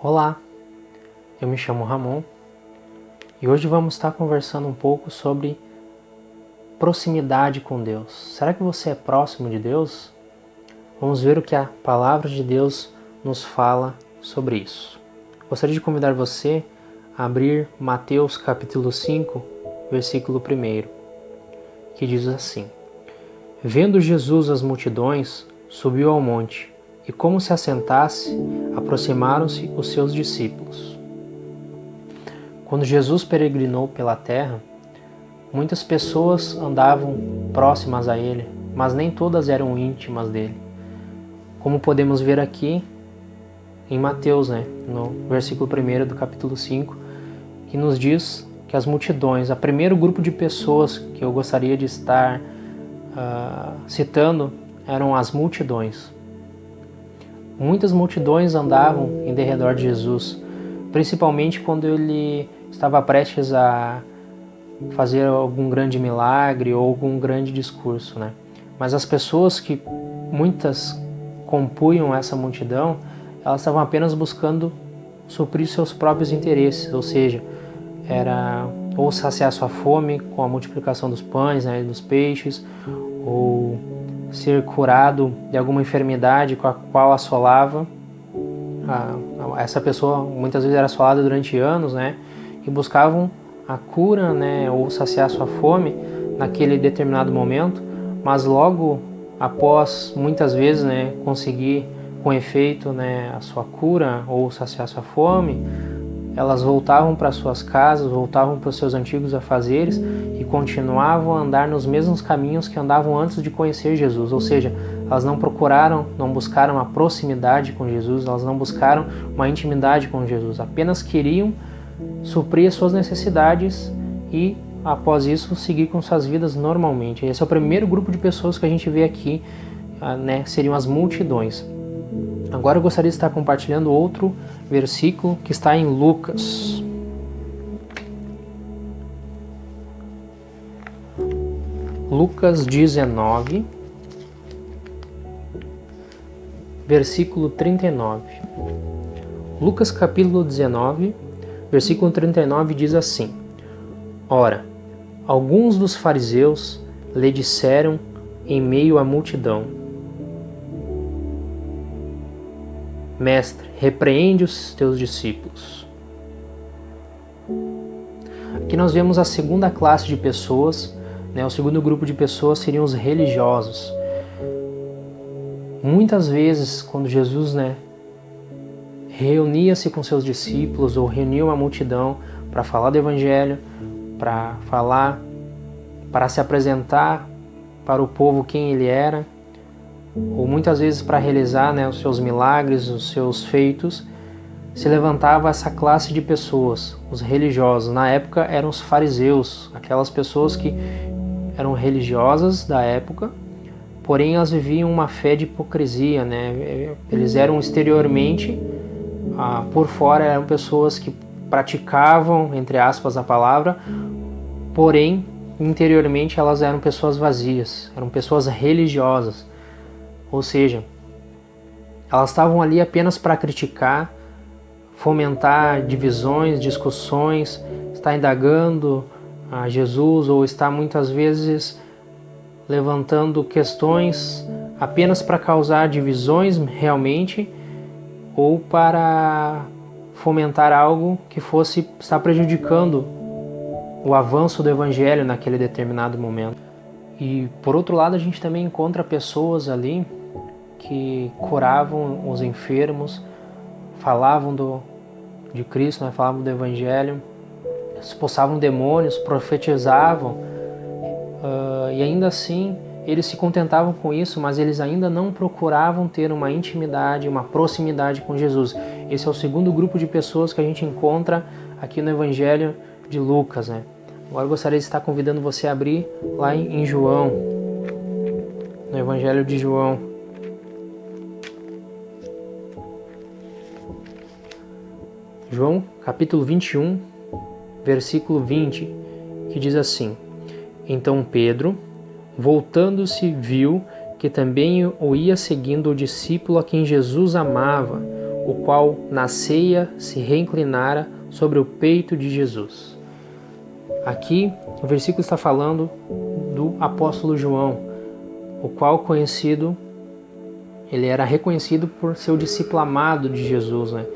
Olá, eu me chamo Ramon e hoje vamos estar conversando um pouco sobre proximidade com Deus. Será que você é próximo de Deus? Vamos ver o que a palavra de Deus nos fala sobre isso. Gostaria de convidar você a abrir Mateus capítulo 5, versículo 1, que diz assim: Vendo Jesus as multidões, subiu ao monte, e como se assentasse, aproximaram-se os seus discípulos. Quando Jesus peregrinou pela terra, muitas pessoas andavam próximas a ele, mas nem todas eram íntimas dele. Como podemos ver aqui em Mateus, no versículo 1 do capítulo 5, que nos diz que as multidões, o primeiro grupo de pessoas que eu gostaria de estar citando, eram as multidões. Muitas multidões andavam em derredor de Jesus, principalmente quando ele estava prestes a fazer algum grande milagre ou algum grande discurso, Mas as pessoas que muitas compunham essa multidão, elas estavam apenas buscando suprir seus próprios interesses, ou seja, era ou saciar sua fome com a multiplicação dos pães, dos peixes, ou ser curado de alguma enfermidade com a qual assolava. Essa pessoa muitas vezes era assolada durante anos, e buscavam a cura, ou saciar sua fome naquele determinado momento, mas logo após muitas vezes, conseguir com efeito, a sua cura ou saciar sua fome, elas voltavam para suas casas, voltavam para os seus antigos afazeres e continuavam a andar nos mesmos caminhos que andavam antes de conhecer Jesus. Ou seja, elas não buscaram uma proximidade com Jesus, elas não buscaram uma intimidade com Jesus, apenas queriam suprir as suas necessidades e, após isso, seguir com suas vidas normalmente. Esse é o primeiro grupo de pessoas que a gente vê aqui, seriam as multidões. Agora eu gostaria de estar compartilhando outro versículo que está em Lucas. Lucas 19, versículo 39. Lucas capítulo 19, versículo 39 diz assim: Ora, alguns dos fariseus lhe disseram em meio à multidão: Mestre, repreende os teus discípulos. Aqui nós vemos a segunda classe de pessoas, o segundo grupo de pessoas seriam os religiosos. Muitas vezes, quando Jesus reunia-se com seus discípulos ou reunia uma multidão para falar do Evangelho, para se apresentar para o povo quem ele era, ou muitas vezes para realizar os seus milagres, os seus feitos, se levantava essa classe de pessoas, os religiosos. Na época eram os fariseus, aquelas pessoas que eram religiosas da época, porém elas viviam uma fé de hipocrisia, Eles eram exteriormente, por fora eram pessoas que praticavam, entre aspas, a palavra, porém interiormente elas eram pessoas vazias, eram pessoas religiosas. Ou seja, elas estavam ali apenas para criticar, fomentar divisões, discussões, estar indagando a Jesus ou estar muitas vezes levantando questões apenas para causar divisões realmente ou para fomentar algo que fosse estar prejudicando o avanço do Evangelho naquele determinado momento. E por outro lado a gente também encontra pessoas ali que curavam os enfermos, falavam de Cristo, falavam do Evangelho, expulsavam demônios, profetizavam, e ainda assim eles se contentavam com isso, mas eles ainda não procuravam ter uma intimidade, uma proximidade com Jesus. Esse é o segundo grupo de pessoas que a gente encontra aqui no Evangelho de Lucas. Agora eu gostaria de estar convidando você a abrir lá em João, no Evangelho de João. João capítulo 21, versículo 20, que diz assim: Então Pedro, voltando-se, viu que também o ia seguindo o discípulo a quem Jesus amava, o qual na ceia se reinclinara sobre o peito de Jesus. Aqui o versículo está falando do apóstolo João, o qual ele era reconhecido por ser o discípulo amado de Jesus, né?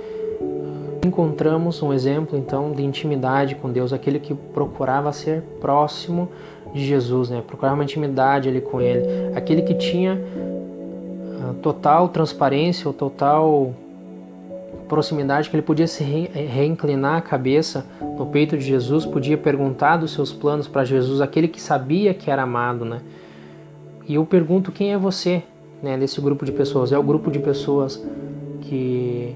Encontramos um exemplo então de intimidade com Deus, aquele que procurava ser próximo de Jesus, né? Procurava uma intimidade ali com Ele, aquele que tinha total transparência ou total proximidade, que ele podia se reinclinar a cabeça no peito de Jesus, podia perguntar dos seus planos para Jesus, aquele que sabia que era amado, né? E eu pergunto, quem é você, né, desse grupo de pessoas? É o grupo de pessoas que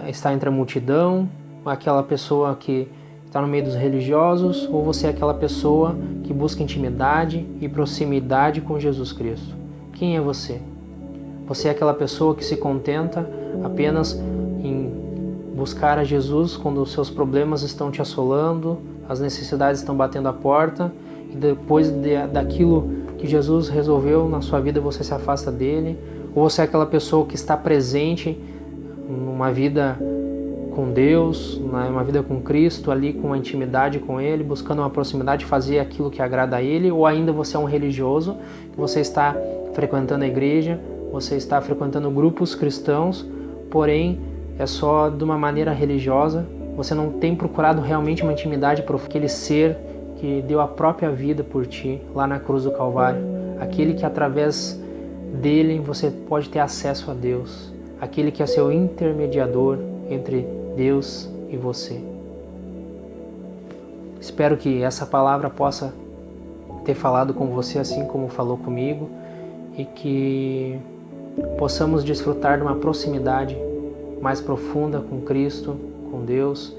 está entre a multidão, aquela pessoa que está no meio dos religiosos, ou você é aquela pessoa que busca intimidade e proximidade com Jesus Cristo? Quem é você? Você é aquela pessoa que se contenta apenas em buscar a Jesus quando os seus problemas estão te assolando, as necessidades estão batendo a porta, e depois daquilo que Jesus resolveu na sua vida você se afasta dele? Ou você é aquela pessoa que está presente numa vida com Deus, uma vida com Cristo, ali com uma intimidade com Ele, buscando uma proximidade, fazer aquilo que agrada a Ele? Ou ainda você é um religioso, que você está frequentando a igreja, você está frequentando grupos cristãos, porém é só de uma maneira religiosa, você não tem procurado realmente uma intimidade por aquele ser que deu a própria vida por ti lá na cruz do Calvário, aquele que através dele você pode ter acesso a Deus, aquele que é seu intermediador entre Deus e você. Espero que essa palavra possa ter falado com você assim como falou comigo, e que possamos desfrutar de uma proximidade mais profunda com Cristo, com Deus,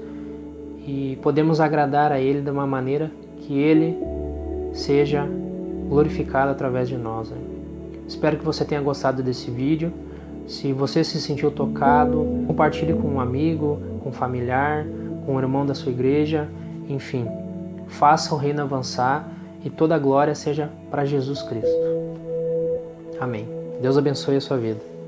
e podemos agradar a Ele de uma maneira que Ele seja glorificado através de nós, né? Espero que você tenha gostado desse vídeo. Se você se sentiu tocado, compartilhe com um amigo, com um familiar, com um irmão da sua igreja, enfim, faça o reino avançar e toda a glória seja para Jesus Cristo. Amém. Deus abençoe a sua vida.